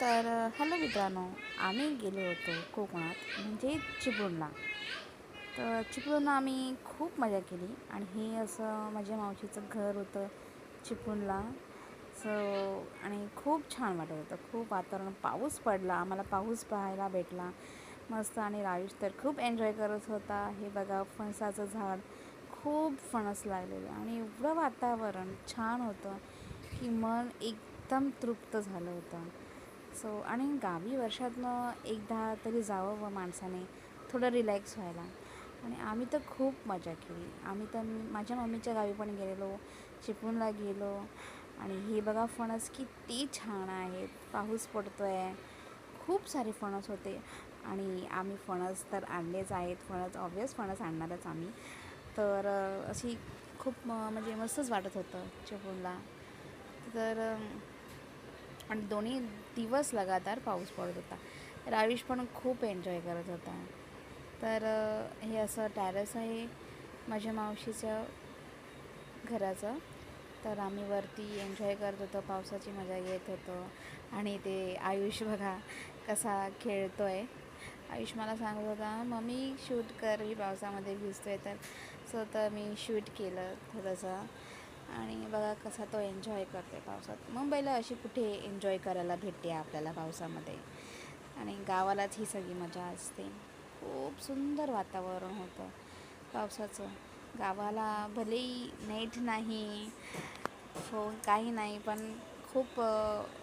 Hello मित्रांनो, आम्ही गेलो होतो कोकणात म्हणजे चिपळूणला. तर चिपळूणला आम्ही खूप मजा केली आणि हे असं माझ्या मावशीचं घर होतं चिपळूणला. सो आणि खूप छान वाटत होतं. खूप वातावरण, पाऊस पडला, आम्हाला पाऊस पाहायला भेटला मस्त. आणि राजेश तर खूप एन्जॉय करत होता. हे बघा, फणसाचं झाड, खूप फणस लागलेलं आणि एवढं वातावरण छान होतं की मन एकदम तृप्त झालं होतं. आणि गावी वर्षातनं एकदा तरी जावं व माणसाने थोडं रिलॅक्स व्हायला. आणि आम्ही तर खूप मजा केली. आम्ही तर माझ्या मम्मीच्या गावी पण गेलेलो, चिपळूणला गेलो. आणि हे बघा, फणस किती छान आहेत, पाऊस पडतो आहे, खूप सारे फणस होते. आणि आम्ही फणस तर आणलेच आहेत, फणस ऑब्वियस फणस आणणारच आम्ही. अशी खूप म्हणजे मस्तच वाटत होतं चिपळूणला. तर आणि दोन्ही दिवस लगातार पाऊस पडत होता. राविश पण खूप एन्जॉय करत होता. हे असं टॅरेस आहे माझ्या मावशीच्या घराचं. तर आम्ही वरती एन्जॉय करत होतो, पावसाची मजा घेत होतो. आणि ते आयुष बघा कसा खेळतो आहे. आयुष मला सांगत होता, मम्मी शूट कर, मी पावसामध्ये भिजतो आहे. तर मी शूट केलं थोडंसं. आणि बघा कसा तो एन्जॉय करते पावसात. मुंबईला अशी कुठे एन्जॉय करायला भेटते आपल्याला पावसामध्ये. आणि गावालाच ही सगळी मजा असते. खूप सुंदर वातावरण होतं पावसाचं. गावाला भलेही नेट नाही, फोन काही नाही, पण खूप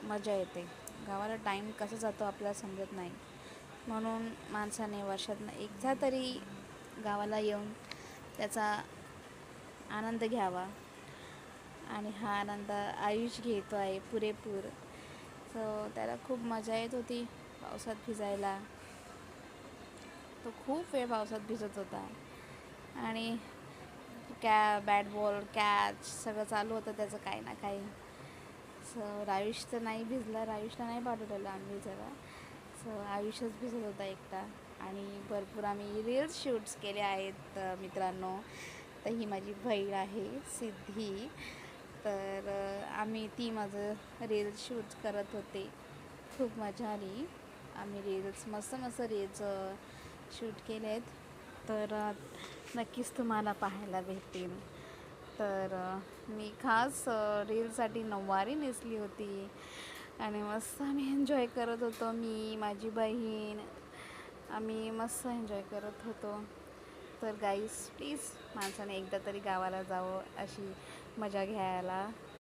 मजा येते. गावाला टाईम कसा जातो आपल्याला समजत नाही. म्हणून माणसाने वर्षातनं एकदा तरी गावाला येऊन त्याचा आनंद घ्यावा. आणि हा आनंद आयुष घेतो आहे पुरेपूर. त्याला खूप मजा येत होती पावसात भिजायला. तो खूप वेळ पावसात भिजत होता. आणि बॅट बॉल, कॅच सगळं चालू होतं त्याचं काही ना काही. रायुष तर नाही भिजला, रायुषला नाही पाठवलेलं आम्ही भिजायला. आयुषच भिजत होता एकटा. आणि भरपूर आम्ही रील्स शूट्स केले आहेत मित्रांनो. तर ही माझी बहीण आहे सिद्धी. ती माझं रील्स शूट करत होते. खूप मजा आली. आम्ही रील्स मस्त मस्त रील्स शूट केले आहेत. नक्कीच तुम्हाला पाहायला भेटतील. मी खास रीलसाठी नऊवारी नेसली होती. आणि मस्त आम्ही एन्जॉय करत होतो, मी माझी बहीण, आम्ही मस्त एन्जॉय करत होतो. गाईस, प्लीज माणसाने एकदा तरी गावाला जावं अशी मजा घ्यायला.